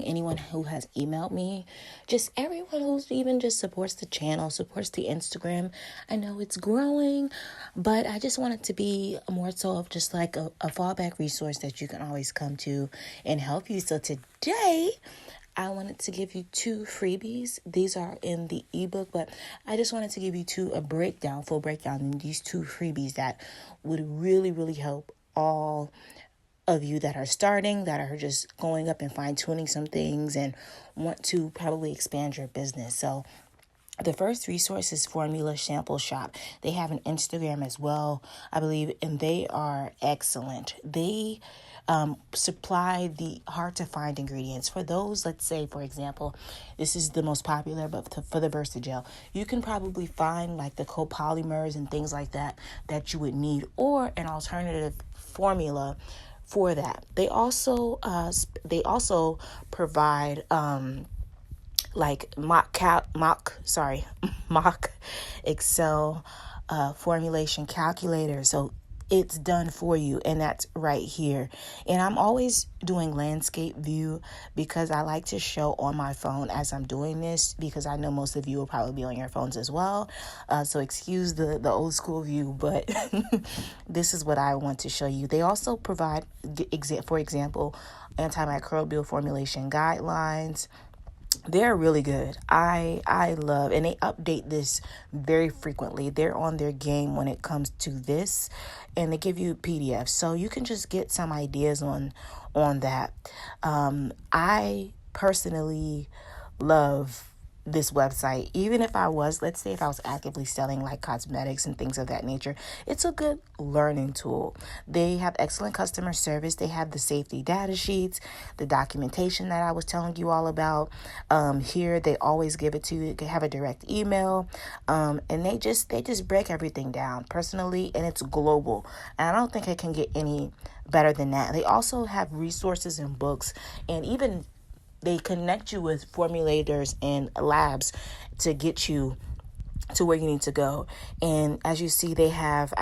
anyone who has emailed me, just everyone who's even just supports the channel, supports the Instagram. I know it's growing, but I just want it to be more so of just like a fallback resource that you can always come to and help you. So today, I wanted to give you 2 freebies. These are in the ebook, but I just wanted to give you full breakdown in these 2 freebies that would really, really help all of you that are starting, that are just going up and fine-tuning some things and want to probably expand your business. So the first resource is Formula Sample Shop. They have an Instagram as well, I believe, and they are excellent. They supply the hard-to-find ingredients. For those, let's say, for example, this is the most popular, but for the Bursta Gel, you can probably find like the copolymers and things like that you would need, or an alternative formula for that. They also provide like mock Excel formulation calculator. So it's done for you, and that's right here. And I'm always doing landscape view because I like to show on my phone as I'm doing this, because I know most of you will probably be on your phones as well. So excuse the old school view, but this is what I want to show you. They also provide, for example, antimicrobial formulation guidelines. They're really good. I love, and they update this very frequently. They're on their game when it comes to this, and they give you PDFs, so you can just get some ideas on that. I personally love this website. Even if I was, let's say if I was actively selling like cosmetics and things of that nature, it's a good learning tool. They have excellent customer service. They have the safety data sheets, the documentation that I was telling you all about. Here, they always give it to you. You can have a direct email. And they just break everything down personally, and it's global. And I don't think it can get any better than that. They also have resources and books, and even they connect you with formulators and labs to get you to where you need to go. And as you see, they have,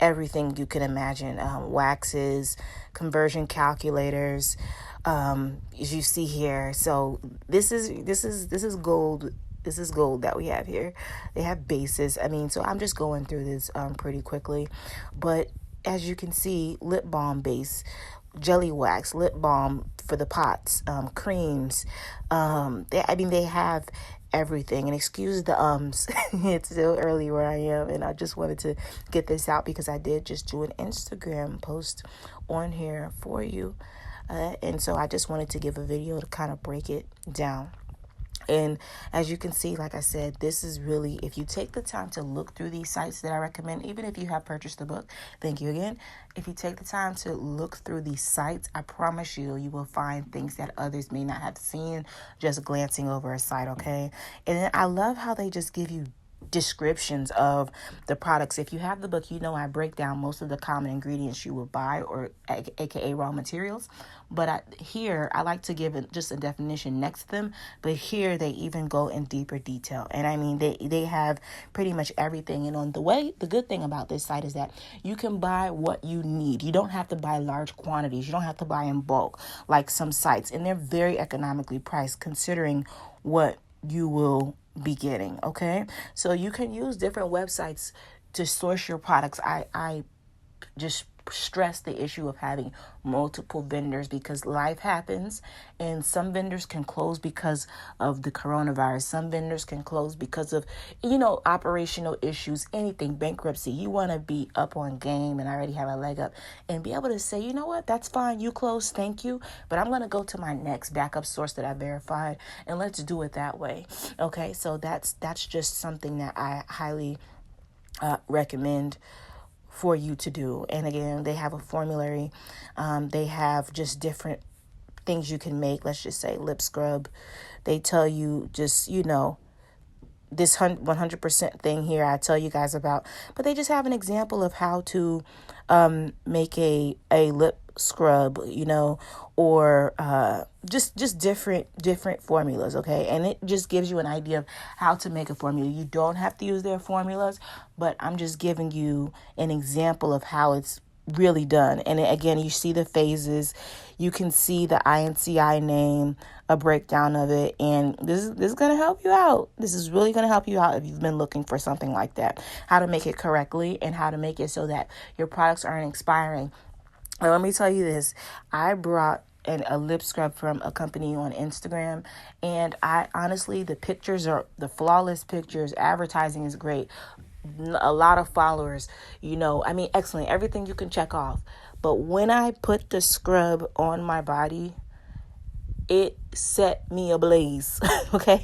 everything you can imagine. Waxes, conversion calculators, as you see here. So this is gold. This is gold that we have here. They have bases. So I'm just going through this pretty quickly. But as you can see, lip balm base, jelly wax, lip balm for the pots, creams. They have everything. And excuse the ums. It's still early where I am, and I just wanted to get this out because I did just do an Instagram post on here for you. And so I just wanted to give a video to kind of break it down. And as you can see, like I said, this is really, if you take the time to look through these sites that I recommend, even if you have purchased the book, thank you again. If you take the time to look through these sites, I promise you will find things that others may not have seen just glancing over a site, okay? And then I love how they just give you descriptions of the products. If you have the book, I break down most of the common ingredients you will buy, or aka raw materials. But I like to give it just a definition next to them. But here they even go in deeper detail. And they have pretty much everything. And the good thing about this site is that you can buy what you need. You don't have to buy large quantities. You don't have to buy in bulk like some sites. And they're very economically priced considering what you will be getting, okay? So you can use different websites to source your products. I just stress the issue of having multiple vendors because life happens, and some vendors can close because of the coronavirus. Some vendors can close because of, operational issues, anything, bankruptcy. You want to be up on game and already have a leg up and be able to say, you know what, that's fine. You close, thank you. But I'm going to go to my next backup source that I verified, and let's do it that way. Okay, so that's just something that I highly recommend for you to do. And again, they have a formulary. They have just different things you can make. Let's just say lip scrub. They tell you just, this 100% thing here I tell you guys about. But they just have an example of how to make a lip scrub, or just different formulas, okay? And it just gives you an idea of how to make a formula. You don't have to use their formulas, but I'm just giving you an example of how it's really done. And again, you see the phases, you can see the INCI name, a breakdown of it, and this is going to help you out. This is really going to help you out if you've been looking for something like that, how to make it correctly and how to make it so that your products aren't expiring. Now, let me tell you this. I brought a lip scrub from a company on Instagram, and I honestly, the pictures are the flawless pictures. Advertising is great. A lot of followers, excellent. Everything you can check off. But when I put the scrub on my body, it set me ablaze. Okay.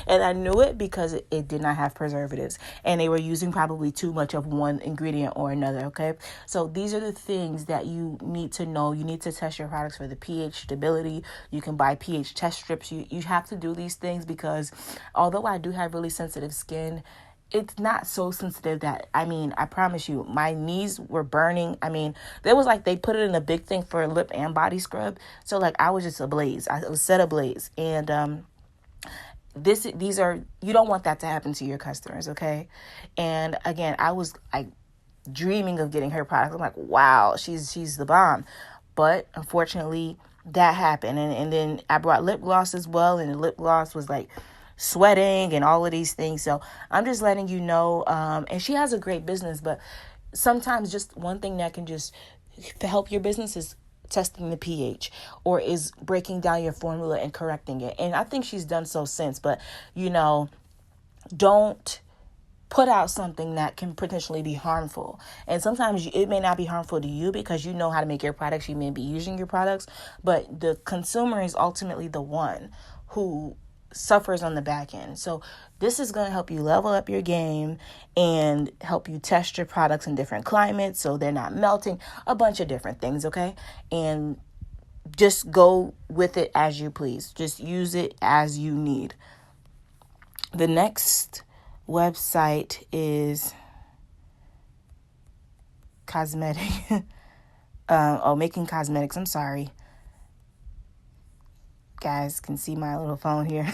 And I knew it because it did not have preservatives, and they were using probably too much of one ingredient or another. Okay. So these are the things that you need to know. You need to test your products for the pH stability. You can buy pH test strips. You have to do these things because although I do have really sensitive skin, it's not so sensitive that, I promise you, my knees were burning. There was they put it in a big thing for lip and body scrub. So I was just ablaze. I was set ablaze. And these are, you don't want that to happen to your customers. Okay. And again, I was dreaming of getting her product. I'm wow, she's the bomb. But unfortunately that happened. And then I brought lip gloss as well. And the lip gloss was sweating and all of these things. So I'm just letting you know. And she has a great business, but sometimes just one thing that can just help your business is testing the pH or is breaking down your formula and correcting it. And I think she's done so since, but don't put out something that can potentially be harmful. And sometimes it may not be harmful to you because you know how to make your products. You may be using your products, but the consumer is ultimately the one who suffers on the back end. So this is going to help you level up your game and help you test your products in different climates so they're not melting, a bunch of different things. Okay. And just go with it as you please. Just use it as you need. The next website is Cosmetic. Making Cosmetics. I'm sorry. Guys can see my little phone here.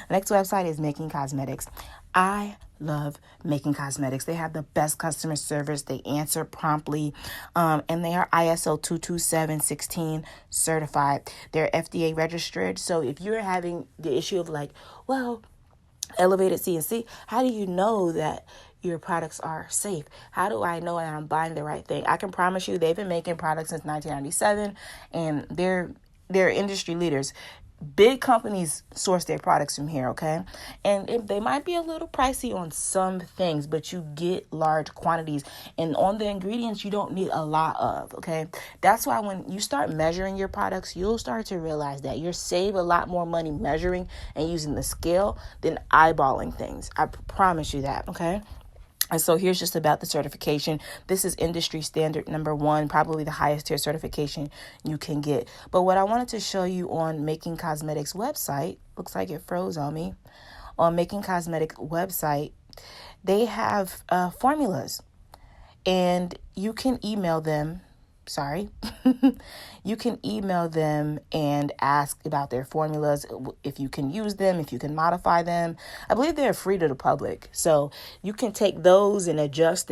Next website is Making Cosmetics. I love Making Cosmetics. They have the best customer service. They answer promptly. And they are ISO 22716 certified. They're FDA registered. So if you're having the issue of elevated CNC, how do you know that your products are safe? How do I know that I'm buying the right thing? I can promise you they've been making products since 1997, and they're industry leaders. Big companies source their products from here, okay? And they might be a little pricey on some things, but you get large quantities. And on the ingredients, you don't need a lot of, okay? That's why when you start measuring your products, you'll start to realize that you'll save a lot more money measuring and using the scale than eyeballing things. I promise you that, okay? And so here's just about the certification. This is industry standard number 1, probably the highest tier certification you can get. But what I wanted to show you on Making Cosmetics website, looks like it froze on me. On Making Cosmetics website, they have formulas, and you can email them. You can email them and ask about their formulas, if you can use them, if you can modify them. I believe they're free to the public. So you can take those and adjust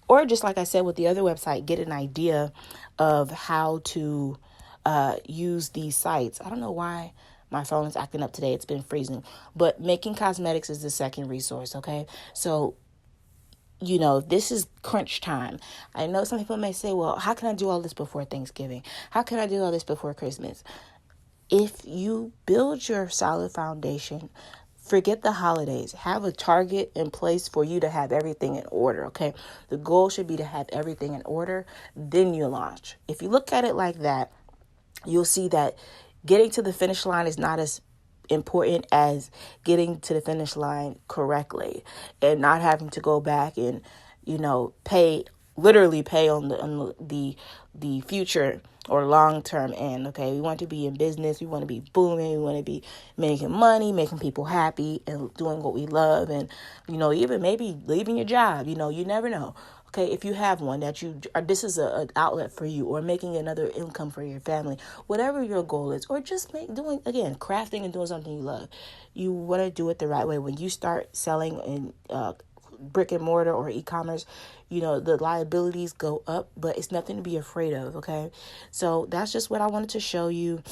or just like I said with the other website, get an idea of how to use these sites. I don't know why my phone is acting up today. It's been freezing. But Making Cosmetics is the second resource, okay? So this is crunch time. I know some people may say, well, how can I do all this before Thanksgiving? How can I do all this before Christmas? If you build your solid foundation, forget the holidays. Have a target in place for you to have everything in order, okay? The goal should be to have everything in order, then you launch. If you look at it like that, you'll see that getting to the finish line is not as important as getting to the finish line correctly and not having to go back and pay on the future or long term end. Okay, we want to be in business, we want to be booming, we want to be making money, making people happy and doing what we love, and even maybe leaving your job. You never know. Okay, if you have one this is an outlet for you, or making another income for your family, whatever your goal is, or just crafting and doing something you love. You want to do it the right way. When you start selling and brick and mortar or e-commerce, the liabilities go up, but it's nothing to be afraid of. Okay. So that's just what I wanted to show you.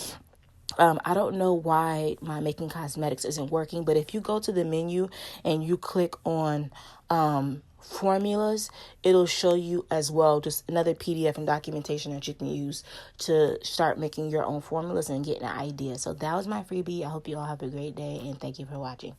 I don't know why my Making Cosmetics isn't working, but if you go to the menu and you click on formulas, it'll show you as well just another PDF and documentation that you can use to start making your own formulas and getting an idea. So that was my freebie. I hope you all have a great day, and thank you for watching.